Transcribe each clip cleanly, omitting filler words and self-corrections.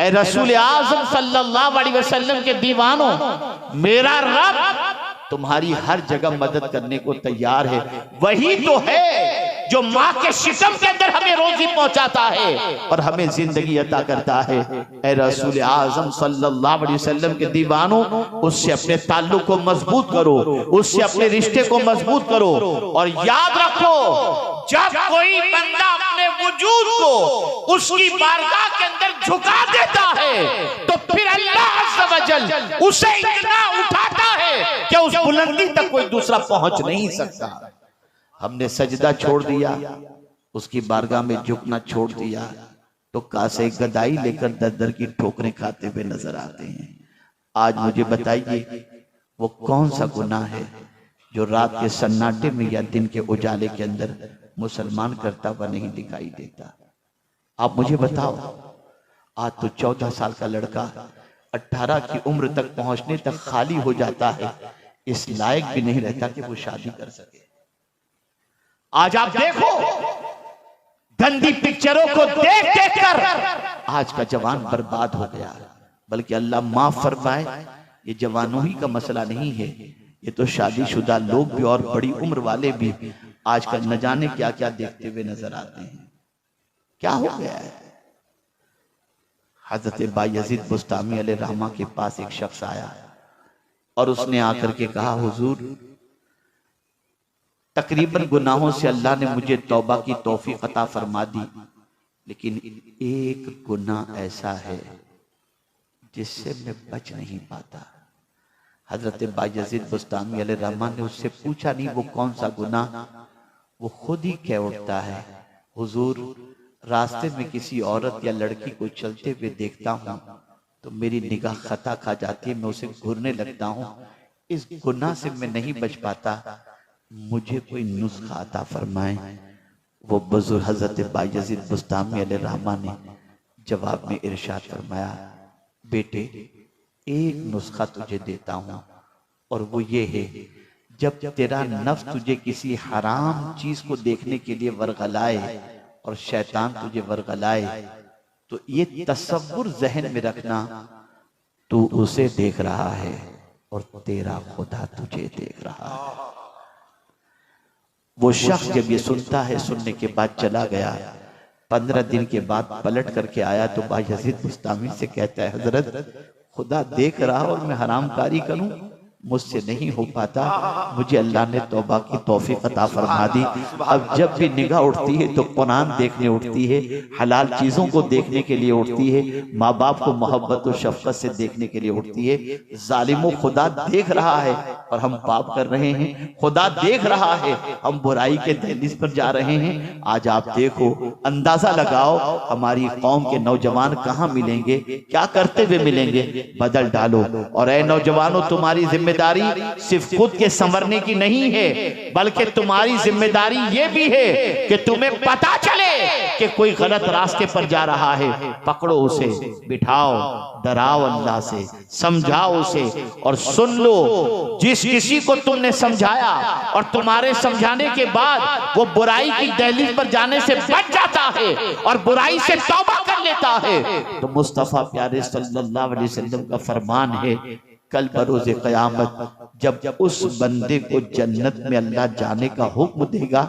ऐ रसूल आज़म सल्लल्लाहु अलैहि वसल्लम के दीवानों, मेरा रब तुम्हारी हर जगह मदद करने को तैयार है। वही तो है जो माँ के शिकम के अंदर हमें रोजी पहुंचाता है और हमें जिंदगी अता करता है। ऐ रसूल आज़म सल्लल्लाहु अलैहि वसल्लम के दीवानों, उससे अपने ताल्लुक को मजबूत करो, उससे अपने रिश्ते को मजबूत करो। और याद रखो, जब कोई बंदा अपने वजूद को उसकी बारगाह के अंदर झुका देता है तो फिर अल्लाह अज़्ज़ व जल उसे इतना उठाता है कि उस बुलंदी तक कोई दूसरा पहुंच नहीं सकता। हमने सजदा छोड़ दिया, उसकी बारगाह में झुकना छोड़ दिया, तो कासे गदाई लेकर दर दर की ठोकरें खाते हुए नजर आते हैं। आज मुझे बताइए, वो कौन सा गुनाह है जो रात के सन्नाटे में या दिन के उजाले के अंदर मुसलमान करता हुआ नहीं दिखाई देता? आप मुझे बताओ। आज तो 14 साल का लड़का 18 की उम्र तक पहुंचने तक खाली हो जाता है, इस लायक भी नहीं रहता कि वो शादी कर सके। आज आप देखो, गंदी पिक्चरों को देख देख कर आज का जवान बर्बाद हो गया। बल्कि अल्लाह माफ फरमाए, ये जवानों ही का मसला नहीं है, ये तो शादीशुदा लोग भी और बड़ी उम्र वाले भी आजकल न जाने क्या क्या देखते हुए नजर आते हैं। क्या हो गया है? हजरत बायजीद बुस्तामी अलैहि रहमा के पास एक शख्स आया और उसने आकर के कहा, हुजूर, तकरीबन गुनाहों से अल्लाह ने मुझे तौबा की तौफीक अता फरमा दी, लेकिन एक गुनाह ऐसा है जिससे मैं बच नहीं पाता। हजरत बायजीद बुस्तामी अलैहि रहमा ने उससे पूछा, नहीं वो कौन सा गुनाह? वो खुद ही कह उठता है, हुजूर, रास्ते में किसी औरत या लड़की को चलते हुए देखता हूँ तो मेरी निगाह खता खा जाती है, मैं उसे घूरने लगता हूँ। इस गुनाह से मैं नहीं बच पाता, मुझे कोई नुस्खा अता फरमाए। वो बुजुर्ग हजरत बायजीद बुस्तामी अलैहि रहमा ने जवाब में इरशाद फरमाया, बेटे, एक नुस्खा तुझे देता हूँ, और वो ये है, जब तेरा नफ्स तुझे किसी हराम चीज को देखने के लिए वर्गलाए और शैतान तुझे वर्गलाए, तो ये तसव्वुर जहन में रखना, तू उसे देख रहा है और तेरा खुदा तुझे देख रहा है। वो शख्स जब ये सुनता है, सुनने के बाद चला गया। 15 दिन के बाद पलट करके आया तो बायजीद बुस्तामी से कहता है, हजरत, खुदा देख रहा और मैं हरामकारी करूं, मुझसे नहीं हो पाता, मुझे अल्लाह ने तौबा की तौफीक अता फरमा दी। अब जब भी निगाह उठती है तो कुरान देखने उठती है, हलाल चीजों को देखने के लिए उठती है, माँ बाप को मोहब्बत और शफकत से देखने के लिए उठती है। जालिमों, खुदा देख रहा है और हम पाप कर रहे हैं, खुदा देख रहा है हम बुराई के दहलीज पर जा रहे हैं। आज आप देखो, अंदाजा लगाओ हमारी कौम के नौजवान कहाँ मिलेंगे, क्या करते हुए मिलेंगे, बदल डालो। और ऐ नौजवानों, तुम्हारी जिम्मेदारी सिर्फ खुद के संवरने की नहीं है, बल्कि तुम्हारी जिम्मेदारी ये भी है कि तुम्हें पता चले कि कोई गलत रास्ते पर जा रहा है, पकड़ो उसे, बिठाओ, डराओ अल्लाह से, समझाओ उसे, और सुन लो, जिस किसी को तुमने समझाया और तुम्हारे समझाने के बाद वो बुराई की दहलीज पर जाने से बच जाता है और बुराई से तौबा कर लेता है, तो मुस्तफा प्यारे सल्लल्लाहु अलैहि वसल्लम का फरमान है, कल बरोज़े क़यामत जब उस बंदे को जन्नत में अल्लाह जाने का हुक्म देगा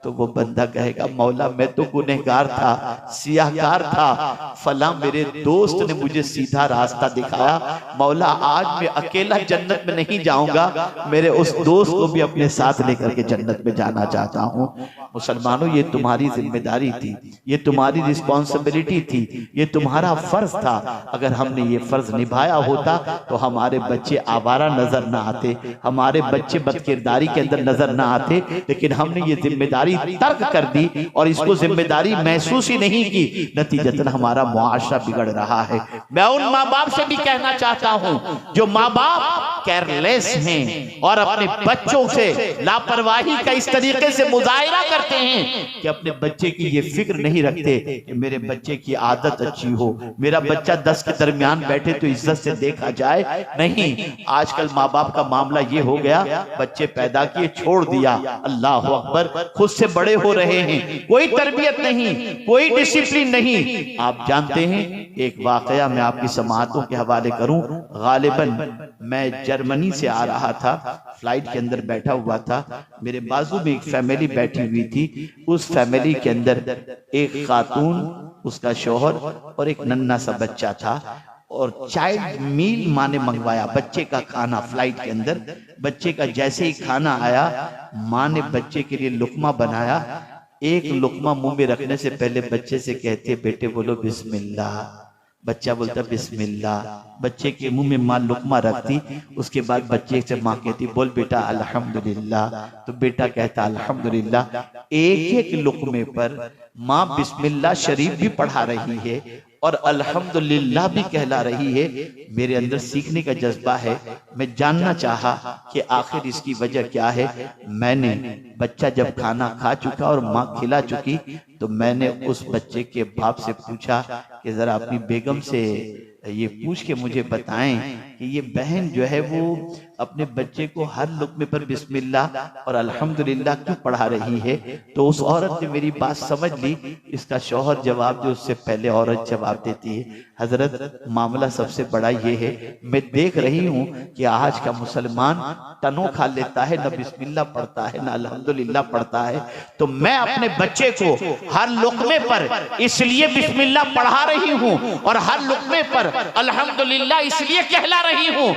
तो वो बंदा कहेगा, मौला, मैं तो गुनहगार था, सियाहकार था, फला मेरे दोस्त ने मुझे सीधा रास्ता दिखाया, मौला आज मैं अकेला जन्नत में नहीं जाऊंगा, मेरे उस दोस्त को भी अपने साथ लेकर के जन्नत में जाना चाहता हूँ। मुसलमानों, ये तुम्हारी जिम्मेदारी थी, ये तुम्हारी रिस्पॉन्सिबिलिटी थी, ये तुम्हारा फर्ज था। अगर हमने ये फर्ज निभाया होता तो हमारे बच्चे आवारा नजर ना आते, हमारे बच्चे बदकिरदारी के अंदर नजर ना आते, लेकिन हमने ये जिम्मेदारी तर्क कर दी और इसको जिम्मेदारी महसूस ही नहीं की, नतीजतन हमारा मुआशरा बिगड़ रहा है। मैं उन माँ बाप से भी कहना चाहता हूँ जो माँ बाप केयरलेस हैं और अपने बच्चों से लापरवाही का इस तरीके से मुजाहिरा करते हैं कि अपने बच्चे की ये फिक्र नहीं रखते कि मेरे बच्चे की आदत अच्छी हो, मेरा बच्चा 10 के दरमियान बैठे तो इज्जत से देखा जाए। नहीं, आजकल माँ बाप का मामला ये हो गया, बच्चे पैदा किए, छोड़ दिया, अल्लाह अकबर, खुद से बड़े हो रहे हैं, कोई तरबियत नहीं, कोई डिसिप्लिन नहीं। आप जानते हैं, एक वाकया मैं आपकी समाअतों के हवाले करूं। गालिबन मैं जर्मनी से आ रहा था, फ्लाइट के अंदर बैठा हुआ था, मेरे बाजू में एक फैमिली बैठी हुई थी। उस फैमिली के अंदर एक खातून, उसका शौहर और एक नन्हा सा बच्चा था, और चाइल्ड मील माँ ने मंगवाया, बच्चे का खाना फ्लाइट के अंदर। बच्चे का जैसे ही खाना आया, माँ ने बच्चे के लिए लुकमा बनाया। एक लुकमा मुंह में रखने से पहले बच्चे से कहते, बेटे बोलो बिस्मिल्लाह। बच्चा बोलता बिस्मिल्लाह। बच्चे के मुंह में माँ लुकमा रखती, उसके बाद बच्चे से माँ कहती, बोल बेटा अल्हम्दुलिल्लाह। तो बेटा कहता अल्हम्दुलिल्लाह। एक एक लुकमे पर माँ बिस्मिल्लाह शरीफ भी पढ़ा रही है और अल्हम्दुलिल्लाह भी कहला रही है। मेरे अंदर सीखने का जज्बा है, मैं जानना चाहा कि आखिर इसकी वजह क्या है। मैंने बच्चा जब खाना खा चुका और माँ खिला चुकी, तो मैंने उस बच्चे के बाप से पूछा कि जरा अपनी बेगम से ये पूछ के मुझे बताएं कि ये बहन जो है वो अपने बच्चे को हर लुकमे पर बिस्मिल्लाह और अल्हम्दुलिल्लाह क्यों पढ़ा रही है। तो उस औरत ने मेरी बात समझ ली। इसका शौहर जवाब दे, उससे पहले औरत जवाब देती है, हजरत मामला सबसे बड़ा ये है, मैं देख रही हूँ कि आज का मुसलमान टनो खा लेता है, न बिस्मिल्लाह पढ़ता है, न अल्हम्दुलिल्लाह पढ़ता है। तो मैं अपने बच्चे को हर लुकमे पर इसलिए बिस्मिल्लाह पढ़ा रही हूँ और हर लुकमे पर अल्हम्दुलिल्लाह इसलिए कहला रही हूँ,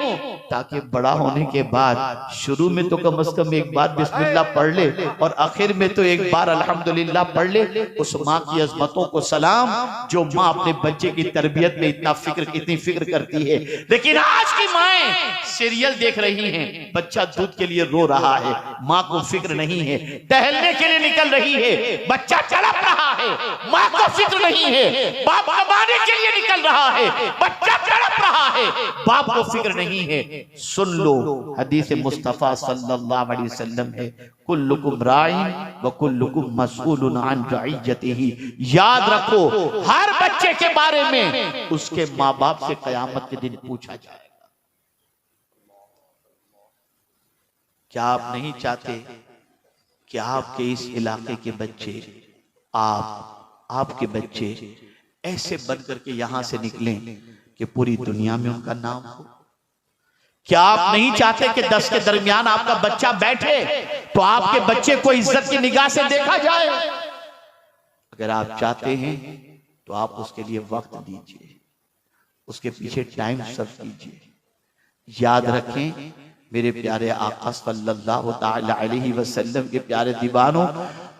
ताकि बड़ा होने के बाद शुरू में तो कम से कम एक बार बिस्मिल्लाह पढ़ ले और आखिर में तो एक बार अल्हम्दुलिल्लाह पढ़ ले। उस माँ की अजमतों को सलाम, जो माँ अपने बच्चे की तरबियत में इतनी फिक्र करती है। लेकिन आज की माएं सीरियल देख रही हैं, बच्चा दूध के लिए रो रहा है, माँ को फिक्र नहीं है, टहलने के लिए निकल रही है, बच्चा तड़प रहा है, माँ को फिक्र नहीं है, बाप कमाने के लिए निकल रहा है, बच्चा तड़प रहा है, बाप को फिक्र नहीं है। सुन लो, हदीस मुस्तफा सल्लल्लाहु अलैहि वसल्लम है, कुल्लुकुम राइन व कुल्लुकुम मसऊलुन अन रइयतिही। याद रखो, हर बच्चे के बारे में उसके माँ बाप से कयामत के दिन पूछा जाएगा। क्या आप नहीं चाहते कि आपके इस इलाके के बच्चे, आपके बच्चे ऐसे बन करके यहां से निकलें कि पूरी दुनिया में उनका नाम हो? क्या आप नहीं चाहते कि 10 के दरमियान आपका बच्चा बैठे तो आपके बच्चे को इज्जत की निगाह से देखा जाए? अगर आप चाहते हैं तो आप उसके लिए वक्त दीजिए, उसके पीछे टाइम सर्व कीजिए। याद रखें, मेरे प्यारे आका सल्लल्लाहु ताला अलैहि वसल्लम के प्यारे दीवानों,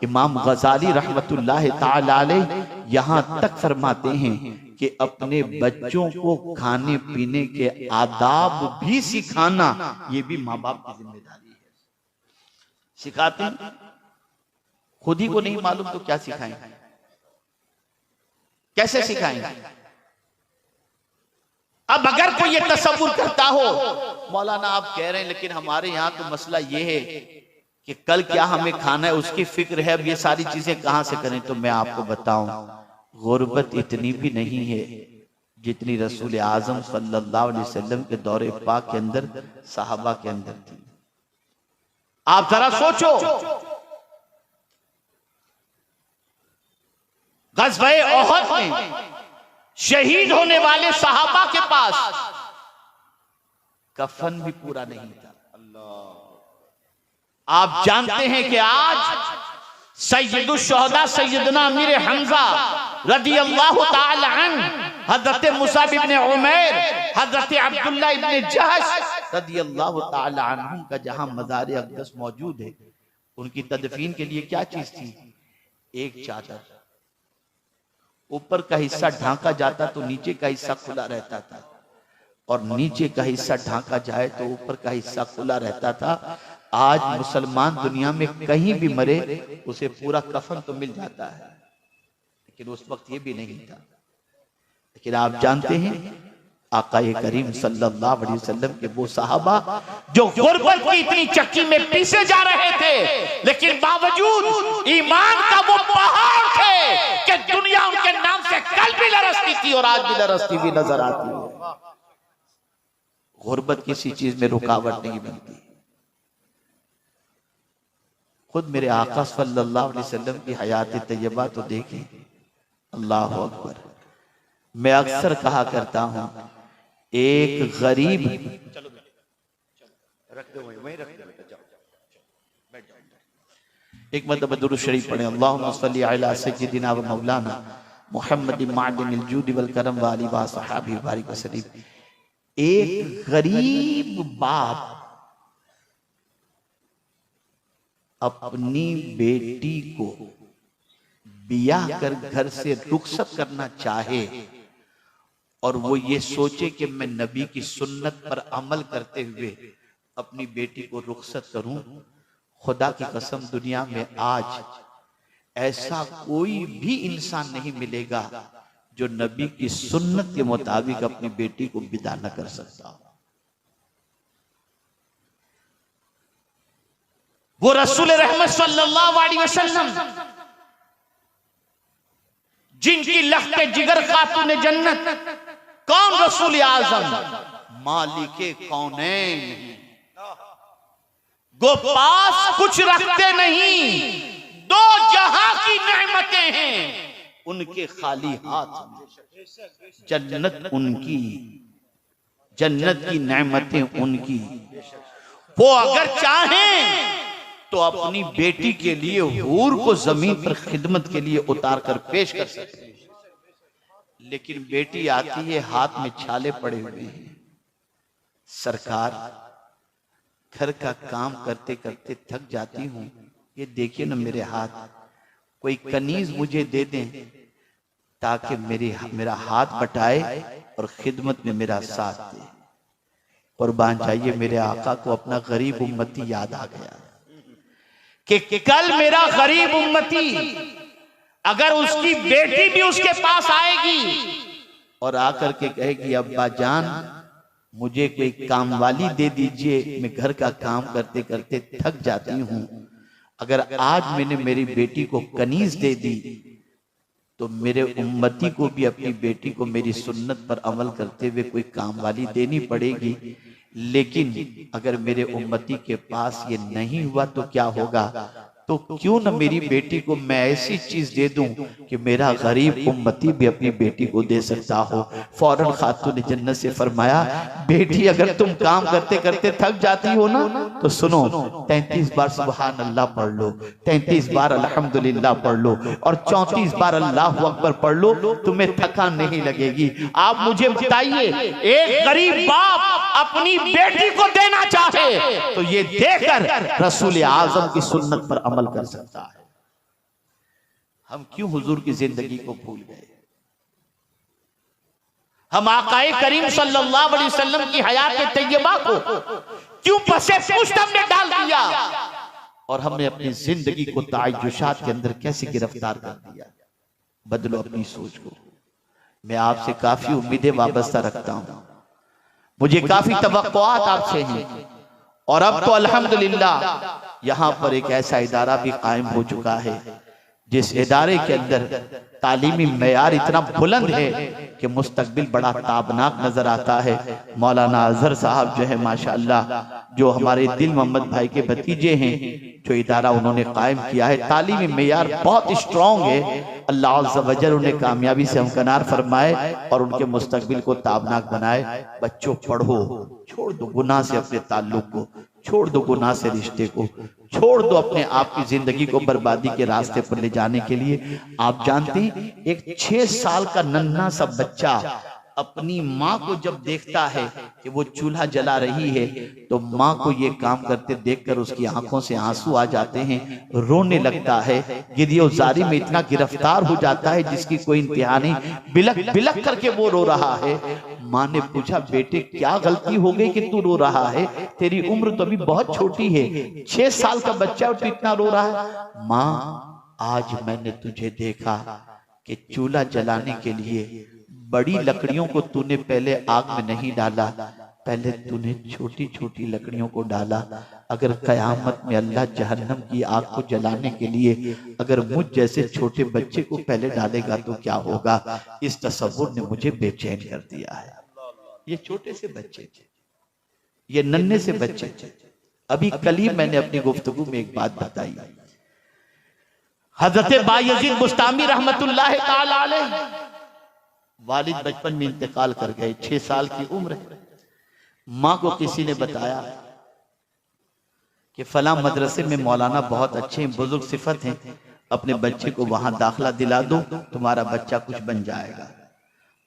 इमाम गजाली रहमतुल्लाह ताला अलैह यहाँ तक फरमाते हैं कि अपने बच्चों को खाने पीने के आदाब भी सिखाना, ये भी माँ बाप की जिम्मेदारी है। सिखाते हैं, खुद ही को नहीं मालूम तो क्या सिखाएंगे, कैसे सिखाएंगे? अब अगर कोई ये तसव्वुर करता हो, मौलाना आप कह रहे हैं लेकिन हमारे यहाँ तो मसला ये है कि कल क्या हमें खाना है उसकी फिक्र है, अब ये सारी चीजें कहां से करें? तो मैं आपको बताऊं, गुर्बत इतनी भी नहीं है जितनी रसूल आजम सल्लल्लाहु अलैहि वसल्लम के दौरे पाक के अंदर, सहाबा के अंदर थी। आप जरा सोचो, ग़ज़वे उहद में शहीद होने वाले सहाबा के पास कफन भी पूरा नहीं था। आप जानते हैं कि आज सैयदुश शुहदा सैयदना अमीर हमजा रदियल्लाहु ताला अन्हु, हजरत मुसाब इब्ने उमैर, हजरत अब्दुल्लाह इब्ने जहश रदियल्लाहु ताला अन्हुम का जहां मज़ार अक़दस मौजूद है, उनकी तदफीन के लिए क्या चीज थी? एक चादर। ऊपर का हिस्सा ढांका जाता तो नीचे का हिस्सा खुला रहता था, और नीचे का हिस्सा ढांका जाए तो ऊपर का हिस्सा खुला रहता था। आज मुसलमान दुनिया में कहीं भी मरे उसे पूरा कफन तो मिल जाता है, लेकिन उस वक्त ये भी नहीं था। लेकिन आप जानते हैं आकाए करीम सल्लल्लाहु अलैहि वसल्लम के वो सहाबा जो गुर्बत की इतनी चक्की में पीसे जा रहे थे, लेकिन बावजूद ईमान का वो पहाड़ थे कि दुनिया उनके नाम से कल भी लरसती थी और आज भी लरसती हुई नजर आती है। गुर्बत किसी चीज में रुकावट नहीं बनती। खुद मेरे आका सल्लल्लाहु अलैहि वसल्लम की हयात तैयबा तो देखें, अल्लाह अकबर। मैं अक्सर कहा करता हूं, एक गरीब, एक मतलब दुरूद शरीफ पढ़े, अल्लाहुम्मा सल्ली अला सय्यिदिना व मौलाना मुहम्मद मादिनिल जूद वल करम व आलि व सहाबी बारिक वसल्लम। एक गरीब बाप अपनी बेटी को बियाह कर घर से रुखसत करना चाहे और वो ये सोचे कि मैं नबी की सुन्नत पर अमल करते हुए अपनी बेटी को रुखसत करूं, खुदा की कसम दुनिया में आज ऐसा कोई भी इंसान नहीं मिलेगा जो नबी की सुन्नत के मुताबिक अपनी बेटी को विदा न कर सकता। वो रसूल रहमत सल्लल्लाहु अलैहि वसल्लम जिनकी लख्ते जिगर खातून जन्नत, कौन रसूल आजम, मालिके कौनैन, गो पास कुछ रखते नहीं, दो जहां की नेमतें हैं उनके खाली हाथ में, जन्नत उनकी, जन्नत की नेमतें उनकी। वो अगर चाहें तो अपनी बेटी के लिए हूर को जमीन पर खिदमत के लिए उतार कर पेश कर सकते, लेकिन बेटी आती है हाथ में छाले पड़े हुए हैं। सरकार, घर का काम करते करते थक जाती हूं, ये देखिए ना मेरे हाथ, कोई कनीज मुझे दे दें ताकि मेरा हाथ बटाए और खिदमत में मेरा साथ दे। कुर्बान जाइए, मेरे आका को अपना गरीब उम्मती याद आ गया कि कल मेरा गरीब उम्मती अगर उसकी बेटी भी उसके पास आएगी और आकर के कहेगी अब्बा जान मुझे कोई काम वाली दे दीजिए, मैं घर का काम करते करते थक जाती हूं, अगर आज मैंने मेरी बेटी को कनीज दे दी तो मेरे उम्मती को भी अपनी बेटी को मेरी सुन्नत पर अमल करते हुए कोई काम वाली देनी पड़ेगी। लेकिन अगर मेरे उम्मती के पास ये नहीं हुआ तो क्या होगा? तो क्यों न मेरी बेटी को मैं ऐसी चीज दे दूं कि मेरा गरीब उम्मती भी अपनी बेटी को दे सकता हो। फौरन खातून जन्नत से फरमाया, बेटी अगर तुम काम करते करते थक जाती हो ना तो सुनो, 33 बार सुभान अल्लाह पढ़ लो, 33 बार अल्हम्दुलिल्लाह पढ़ लो और 34 बार अल्लाहु अकबर पढ़ लो, तुम्हें थकान नहीं लगेगी। आप मुझे बताइए, एक गरीब बाप अपनी बेटी को देना चाहे तो ये देकर रसूल आजम की सुन्नत पर अमल कर सकता है। हम क्यों हुजूर की जिंदगी को भूल गए? हम आकाए करीम सल्लल्लाहु अलैहि वसल्लम की हयात तैयबा को क्यों पसे पुष्ट हमने डाल दिया और हमने अपनी जिंदगी को ताजुशात के अंदर कैसे गिरफ्तार कर दिया? बदलो अपनी सोच को। मैं आपसे काफी उम्मीदें वाबस्ता रखता हूं, मुझे काफी तवक्कुआत आपसे हैं और अब तो अल्हम्दुलिल्लाह यहाँ पर एक ऐसा इदारा भी कायम हो चुका है जिस इदारे के अंदर तालीमी मेयार इतना बुलंद है कि मुस्तकबिल बड़ा ताबनाक नजर आता है। मौलाना अजहर साहब जो है माशाअल्लाह, जो हमारे दिल मोहम्मद भाई के भतीजे हैं, जो इदारा उन्होंने कायम किया है, तालीमी मेयार बहुत स्ट्रॉन्ग है। अल्लाह अज़्ज़ व जल उन्हें कामयाबी से हमकनार फरमाए और उनके मुस्तकबिल को ताबनाक बनाए। बच्चों पढ़ो, छोड़ दो गुनाह से अपने ताल्लुक को, छोड़ दो गुनाह से रिश्ते को, छोड़ दो अपने आप की जिंदगी को बर्बादी के रास्ते पर ले जाने के लिए। आप जानते हैं, एक 6 साल का नन्हा सा बच्चा अपनी माँ को जब देखता है कि वो चूल्हा जला रही है तो माँ को ये काम करते देखकर उसकी आंखों से आंसू आ जाते हैं, रोने लगता है, गिरियोजारी में इतना गिरफ्तार हो जाता है जिसकी कोई इंतहा नहीं, बिलक बिलक करके वो रो रहा है। माँ ने पूछा, बेटे क्या गलती हो गई कि तू रो रहा है? तेरी उम्र तो अभी बहुत छोटी है, 6 साल का बच्चा तो इतना रो रहा है। माँ, आज मैंने तुझे देखा कि चूल्हा जलाने के लिए बड़ी लकड़ियों को तूने पहले आग में नहीं डाला, पहले तूने छोटी छोटी लकड़ियों को डाला। अगर कयामत में अल्लाह जहन्नम की आग को जलाने के लिए अगर मुझ जैसे छोटे बच्चे को पहले डालेगा तो क्या होगा? इस तसव्वुर ने मुझे बेचैन कर दिया है। ये छोटे से बच्चे थे, ये नन्हे से बच्चे। अभी कल ही मैंने अपनी गुफ्तगू में एक बात बताई, हजरत बायजीद बुस्तामी रहमतुल्लाह ताला अलैह वालिद बचपन में इंतकाल कर गए, 6 साल की उम्र है। माँ को किसी ने बताया कि फला मदरसे में मौलाना बहुत अच्छे हैं, बुजुर्ग सिफत हैं, अपने बच्चे को वहां दाखिला दिला दो, तुम्हारा बच्चा कुछ बन जाएगा।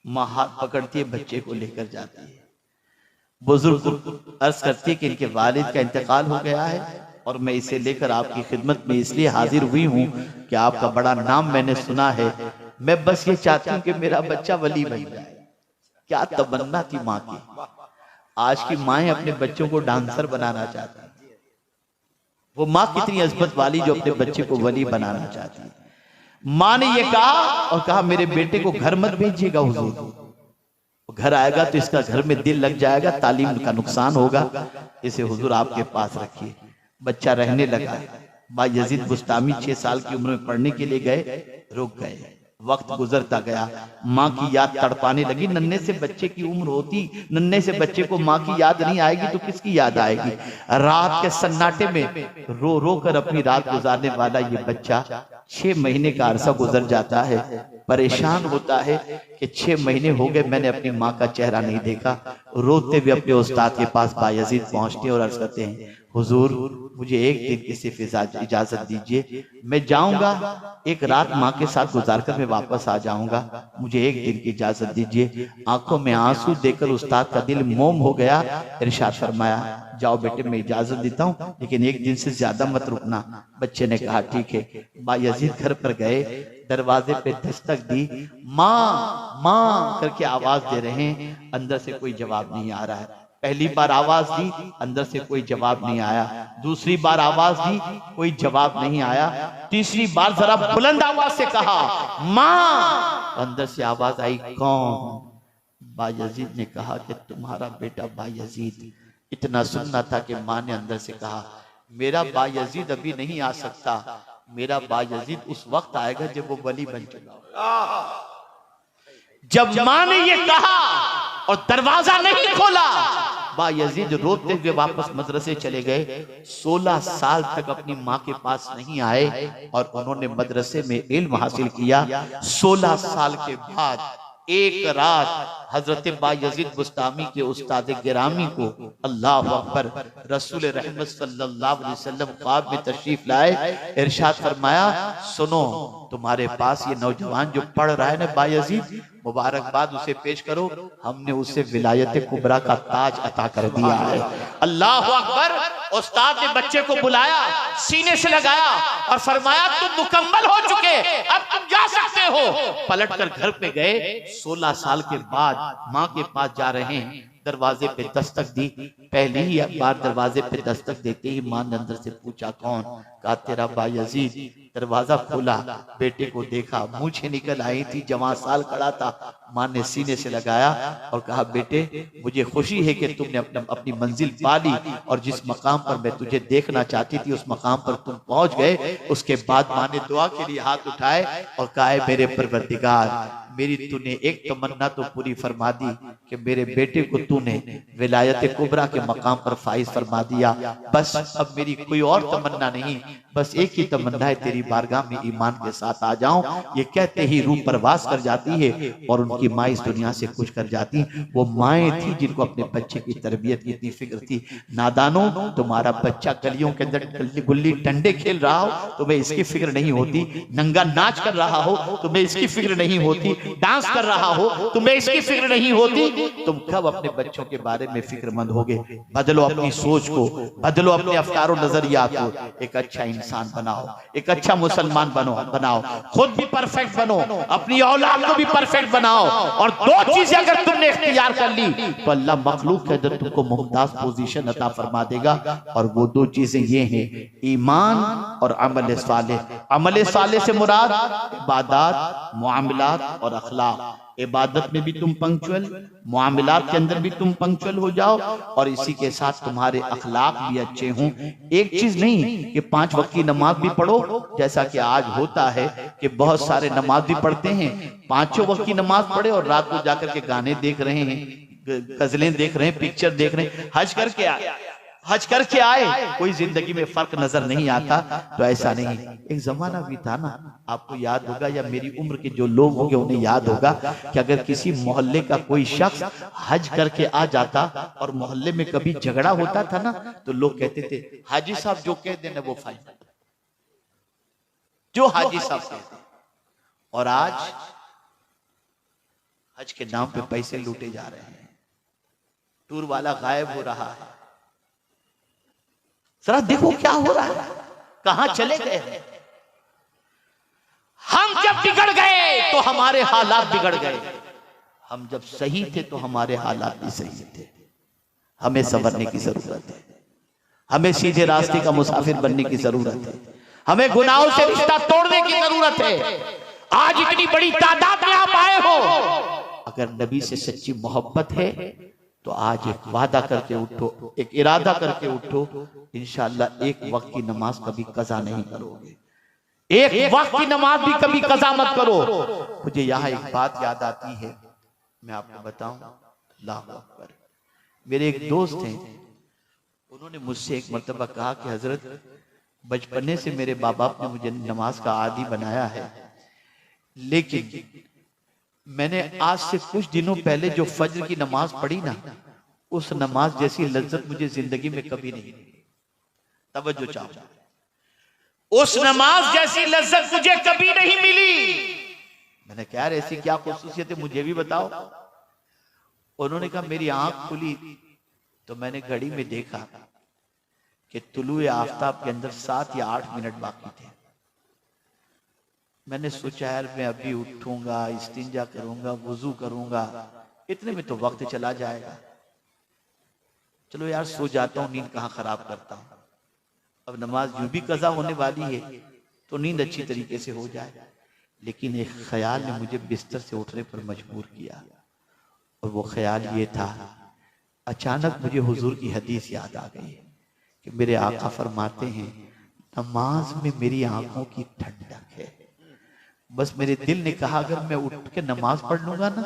माँ हाथ पकड़ती है, बच्चे को लेकर जाती है। बुजुर्ग अर्ज करती है कि इनके वालिद का इंतकाल हो गया है और मैं इसे लेकर आपकी खिदमत में इसलिए हाजिर हुई हूँ कि आपका बड़ा नाम मैंने सुना है, मैं बस ये चाहती हूँ कि मेरा बच्चा वली बन जाए। क्या तमन्ना थी माँ की। आज की माएं अपने बच्चों को डांसर बनाना चाहती हैं। वो माँ कितनी अजमत वाली जो अपने बच्चे को वली बनाना चाहती है। माँ ने ये कहा और कहा मेरे बेटे को घर मत भेजिएगा हुजूर, घर आएगा तो इसका घर में दिल लग जाएगा, तालीम का नुकसान होगा, इसे हुजूर आपके पास रखिए। बच्चा रहने लगा। बायजीद बुस्तामी 6 साल की उम्र में पढ़ने के लिए गए, रुक गए। वक्त गुजरता गया, माँ की याद तड़पाने लगी। नन्हे से बच्चे की उम्र होती, नन्हे से बच्चे को माँ की याद नहीं आएगी तो किसकी याद आएगी। रात के सन्नाटे में रो रो कर अपनी रात गुजारने वाला ये बच्चा 6 महीने का अरसा गुजर जाता है। परेशान होता है कि 6 महीने हो गए मैंने अपनी माँ का चेहरा नहीं देखा। रोते हुए अपने उस्ताद के पास बायजीद पहुंचते और अर्ज करते हैं, हुजूर मुझे एक दिन की सिर्फ इजाजत दीजिए, मैं जाऊंगा, एक रात माँ के साथ गुजारकर मैं वापस आ जाऊंगा, मुझे एक दिन की इजाजत दीजिए। आंखों में आंसू देकर उस्ताद का दिल मोम हो गया। इरशाद फरमाया, जाओ बेटे मैं इजाजत देता हूँ लेकिन एक दिन से ज्यादा मत रुकना। बच्चे ने कहा ठीक है। बायजीद घर पर गए, दरवाजे पे दस्तक दी, माँ माँ करके आवाज दे रहे हैं, अंदर से कोई जवाब नहीं आ रहा है। पहली बार आवाज दी, अंदर से कोई जवाब नहीं आया। दूसरी बार आवाज दी, कोई जवाब नहीं आया। तीसरी बार जरा बुलंद आवाज से कहा, माँ। अंदर से आवाज आई, कौन? बायजीद ने कहा कि तुम्हारा बेटा बायजीद। इतना सुनना था कि माँ ने अंदर से कहा, मेरा बायजीद अभी नहीं आ सकता, मेरा बायजीद उस वक्त आएगा जब वो वली बन चुका। जब माँ ने ये कहा और दरवाजा नहीं खोला, बायजीद रोते हुए वापस मदरसे चले गए। 16 साल तक अपनी माँ के पास नहीं आए और उन्होंने मदरसे में इल्म हासिल किया। 16 साल के बाद एक रात हजरत बायजीद बुस्तामी के उस्ताद गिरामी को, अल्लाह अकबर, रसूल रहमत सल्लल्लाहु अलैहि वसल्लम ख्वाब में तशरीफ लाए। इरशाद फरमाया, सुनो तुम्हारे पास ये नौजवान जो पढ़ रहा है ना बायजीद, मुबारकबाद उसे पेश करो, हमने उसे विलायत कुबरा का ताज अता कर दिया है। अल्लाह अकबर। उस्ताद ने बच्चे को बुलाया, सीने से लगाया और फरमाया, तुम मुकम्मल हो चुके, अब तुम जा सकते हो। पलटकर घर पे गए। 16 साल के बाद माँ के पास जा रहे हैं, दरवाजे पे दस्तक दी। पहली ही बार दरवाजे पे दस्तक देते ही माँ ने अंदर से पूछा, कौन? कहा तेरा बायजीद। दरवाजा खोला, बेटे को देखा, मूछें निकल आई थी, जवां साल खड़ा था। माँ ने सीने से लगाया और कहा, बेटे मुझे खुशी है कि तुमने अपनी मंजिल पा ली और जिस मकाम पर मैं तुझे देखना चाहती थी उस मकाम पर तुम पहुंच गए। उसके बाद माँ ने दुआ के लिए हाथ उठाए और कहा, मेरे परवरदिगार, मेरी तूने एक तमन्ना तो पूरी फरमा दी कि मेरे बेटे को तूने विलायत कुबरा के मकाम पर फाइज फरमा दिया। बस अब मेरी कोई और तमन्ना नहीं, बस एक ही तमन्ना है, तेरी बारगाह में ईमान के साथ आ जाऊं। ये कहते ही रूह परवास कर जाती है और उनकी माँ इस दुनिया से कुछ कर जाती। वो माएँ थी जिनको अपने बच्चे की तरबियत की इतनी फिक्र थी। नादानो, तुम्हारा बच्चा गलियों के अंदर गुल्ली डंडे खेल रहा हो, तुम्हें इसकी फिक्र नहीं होती। नंगा नाच कर रहा हो, तुम्हें इसकी फिक्र नहीं होती। डांस कर रहा हो, तुम्हें इसकी फिक्र नहीं होती। तुम कब अपने बच्चों के बारे में फिक्रमंद होगे? बदलो अपनी सोच को, बदलो अपने अफकार और नजरियात को। एक अच्छा इंसान बनाओ, एक अच्छा मुसलमान बनाओ, खुद भी परफेक्ट बनो, अपनी औलाद को भी परफेक्ट बनाओ। और 2 चीजें अगर तुमने इख्तियार कर ली तो अल्लाह मखलूक के अंदर तुमको मुमताज पोजीशन अता फरमा देगा। और वो 2 चीजें ये हैं, ईमान और अमल सालेह। अमल सालेह से मुराद इबादत, मुआमलात और अखलाक। इबादत में भी तुम पंक्चुअल, मुआमलात के अंदर भी तुम पंक्चुअल हो जाओ और इसी के साथ तुम्हारे अखलाक भी अच्छे हों। एक चीज नहीं कि 5 वक्त की नमाज भी पढ़ो, जैसा कि आज होता है कि बहुत सारे नमाज भी पढ़ते हैं, 5 वक्त की नमाज पढ़े और रात को जाकर के गाने देख रहे हैं। गजलें देख रहे हैं, पिक्चर देख रहे हैं, हज करके आए, कोई जिंदगी में फर्क नजर नहीं आता। तो ऐसा नहीं, एक जमाना भी था ना, आपको याद होगा या मेरी उम्र के जो लोग होंगे उन्हें याद होगा कि अगर किसी मोहल्ले का कोई शख्स हज करके आ जाता और मोहल्ले में कभी झगड़ा होता था ना, तो लोग कहते थे हाजी साहब जो कह देना वो फाइनल, जो हाजी साहब कहते। और आज हज के नाम पे पैसे लूटे जा रहे हैं, टूर वाला गायब हो रहा है। जरा देखो क्या हो रहा है, कहां चले गए हैं। हम जब बिगड़ गए तो हमारे हालात बिगड़ गए, हम जब सही थे तो हमारे हालात भी सही थे। हमें संवरने की जरूरत है, हमें सीधे रास्ते का मुसाफिर बनने की जरूरत है, हमें गुनाहों से रिश्ता तोड़ने की जरूरत है। आज इतनी बड़ी तादाद में आप आए हो, अगर नबी से सच्ची मोहब्बत है तो आज एक वादा करके उठो, एक इरादा करके उठो, इंशाअल्लाह एक वक्त की नमाज कभी कज़ा नहीं करोगे, एक वक्त की नमाज भी कभी कज़ा मत करो। मुझे यहाँ एक बात याद आती है, मैं आपको बताऊं, अल्लाह अकबर। मेरे एक दोस्त हैं, उन्होंने मुझसे एक मर्तबा कहा कि हजरत बचपने से मेरे माँ बाप ने मुझे नमाज का आदी बनाया है, लेकिन मैंने आज से कुछ दिनों पहले जो फज्र की नमाज पढ़ी ना, उस नमाज जैसी लज्जत मुझे जिंदगी में कभी नहीं मिली। तवज्जो चाहो, उस नमाज जैसी लज्जत मुझे कभी नहीं मिली। मैंने कहा यार ऐसी क्या खुसूसियत है, मुझे भी बताओ। उन्होंने कहा मेरी आंख खुली तो मैंने घड़ी में देखा कि तुलुए आफताब के अंदर 7 या 8 मिनट बाकी थे। मैंने सोचा यार मैं अभी उठूंगा, इस्तिंजा करूंगा, वुजू करूंगा, इतने में तो वक्त चला जाएगा, चलो यार सो जाता हूं, नींद कहां खराब करता हूं। अब नमाज यूं भी कज़ा होने वाली है तो नींद अच्छी तरीके से हो जाए। लेकिन एक ख्याल ने मुझे बिस्तर से उठने पर मजबूर किया, और वो ख्याल ये था, अचानक मुझे हुजूर की हदीस याद आ गई कि मेरे आका फरमाते हैं नमाज में मेरी आंखों की ठंडक है। बस मेरे दिल ने कहा अगर मैं उठ के नमाज पढ़ लूंगा ना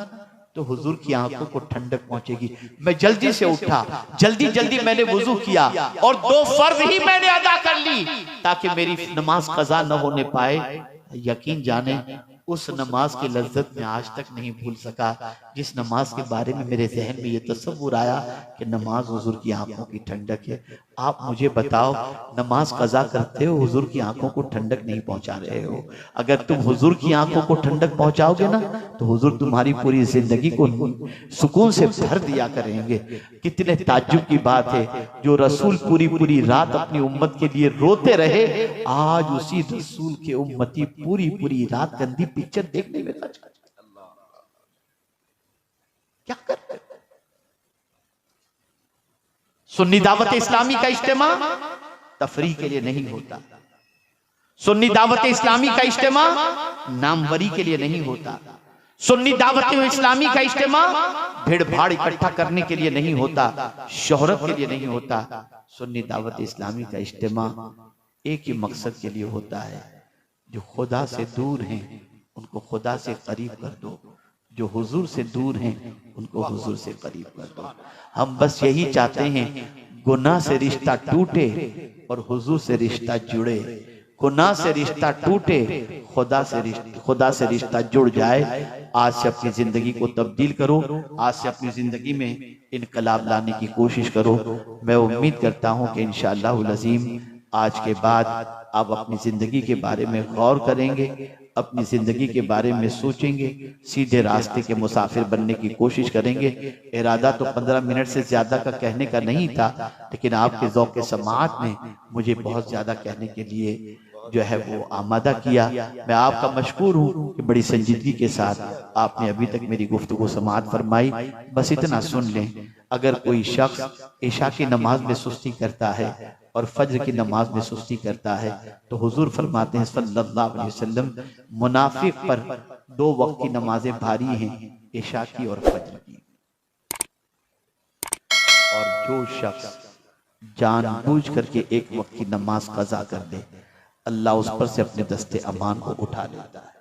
तो हुजूर की आंखों को ठंडक पहुंचेगी। मैं जल्दी से उठा, जल्दी मैंने वुजू किया और 2 फर्ज ही मैंने अदा कर ली ताकि मेरी नमाज कज़ा न होने पाए। यकीन जाने उस नमाज की लज्जत में आज तक नहीं भूल सका, जिस नमाज के बारे में मेरे जहन में ये तसव्वुर आया कि नमाज हुजूर की आंखों की ठंडक है। आप मुझे बताओ, नमाज कज़ा करते हो, हुजूर की आंखों को ठंडक नहीं पहुंचा रहे हो। अगर तुम हुजूर की आंखों को ठंडक पहुंचाओगे ना तो हुजूर तुम्हारी पूरी जिंदगी को सुकून से भर दिया करेंगे। कितने ताज्जुब की बात है, जो रसूल पूरी रात अपनी उम्मत के लिए रोते रहे, आज उसी रसूल के उम्मती पूरी रात गंदी पिक्चर देखने में खर्च कर। क्या कर रहे? सुन्नी दावत इस्लामी का इज्तिमा तफरीह के लिए नहीं होता, सुन्नी दावत इस्लामी का इज्तिमा नामवरी के लिए नहीं होता, सुन्नी दावत इस्लामी का इज्तिमा भीड़ भाड़ इकट्ठा करने के लिए नहीं होता, शोहरत के लिए नहीं होता। सुन्नी दावत इस्लामी का इज्तिमा एक ही मकसद के लिए होता है, जो खुदा से दूर हैं उनको खुदा से करीब कर दो, जो हुजूर से दूर हैं उनको हुजूर से करीब कर दो। हम बस यही चाहते हैं गुनाह से रिश्ता टूटे और हुजूर से रिश्ता जुड़े, गुनाह से रिश्ता टूटे, खुदा से रिश्ता जुड़ जाए। आज से अपनी जिंदगी को तब्दील करो, आज से अपनी जिंदगी में इनकलाब लाने की कोशिश करो। मैं उम्मीद करता हूं कि इंशाअल्लाह अज़ीम आज के बाद आप अपनी जिंदगी के बारे में गौर करेंगे, अपनी जिंदगी के बारे में सोचेंगे, सीधे रास्ते के मुसाफिर बनने की कोशिश करेंगे। इरादा तो 15 मिनट से ज्यादा का कहने का नहीं था, लेकिन आपके ज़ौक़ समाअत ने मुझे बहुत ज्यादा कहने के लिए जो है वो आमादा किया। मैं आपका मशकूर हूँ कि बड़ी संजीदगी के साथ आपने अभी तक मेरी गुफ्तगू समाअत फरमाई। बस इतना सुन लें, अगर कोई शख्स इशा की नमाज में सुस्ती करता है और फज्र की नमाज में सुस्ती करता है तो हुजूर फरमाते हैं सल्लल्लाहु अलैहि वसल्लम, मुनाफिक पर 2 वक्त की नमाजें भारी हैं, इशा की और फज्र की। और जो शख्स जानबूझ करके एक वक्त की नमाज कज़ा कर दे, अल्लाह उस पर से अपने दस्ते अमान को उठा लेता है।